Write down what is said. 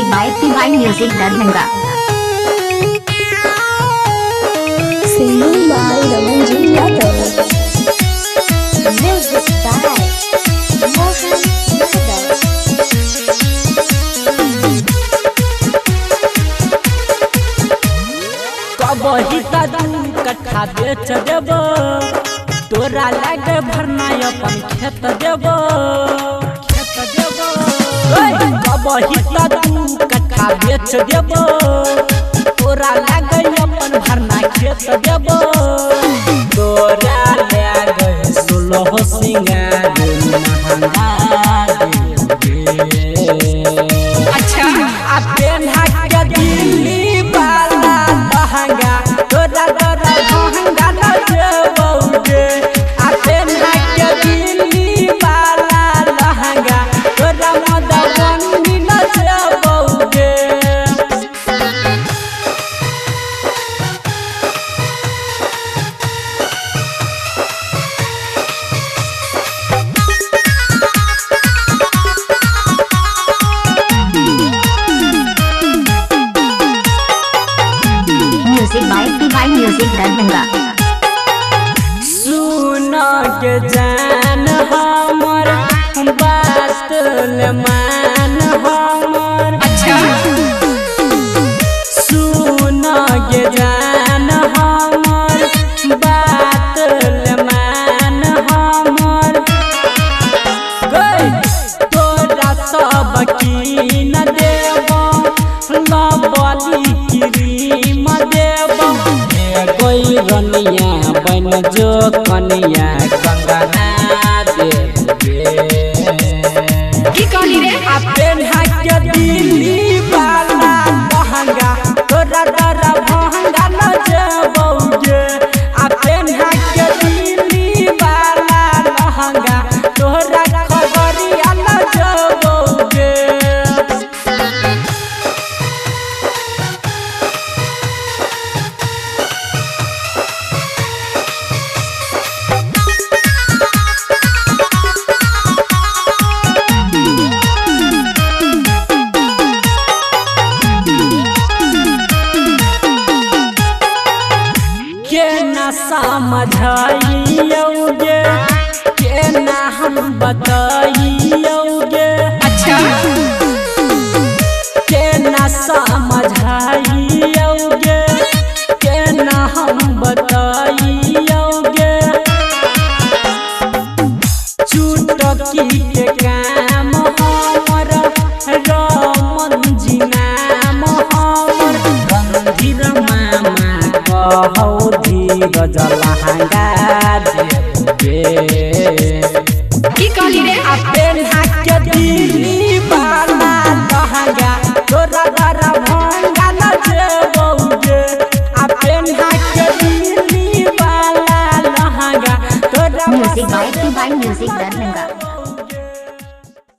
Music by TY music Darbhanga. Singing by Ramanjit Yadav. Music by Mohan Yadav. कबही का दू कट्ठा बेच देबो, तोरा लागे भरना अपन खेत देबो। कबही का दू कट्ठा बेच देबो, तोरा लागे अपन भरना खेत देबो। तोरा लागे 16 सिंगार महंगा देबे। अच्छा आ पेन्हा के दिल्ली वाला लहंगा तोरा महंगा न देबौगे। आ पेन्हा के दिल्ली वाला लहंगा तोरा मदवनी न देबौगे। Music by TY music Darbhanga. सुन के जान हमर बात ले मान हमर। अच्छा सुन के जान हमर बात ले मान हमर। गई तोरा सब कीन देबो, लबली क्रीम देबो। कोई रनिया बन जो कनिया कंगना देबे। की कहली रे? आ पेन्हा के दिल्ली वाला लहंगा तोरा महंगा न देबौगे। आ पेन्हा के दिल्ली वाला लहंगा तोरा खबरिया न देबौगे। के ना समझाइयोगे, के ना हम बताइयोगे। अच्छा के ना समझाइयोगे, के ना हम बताइयोगे। चुटकी के काम हमर रमन जी नाम हमर। गंधीर मामा कहौ धीरज लहंगा देबे। की कहली रे? आ पेन्हा के दिल्ली वाला लहंगा तोरा महंगा न देबौगे। आ पेन्हा के दिल्ली वाला लहंगा तोरा music by TY music Darbhanga.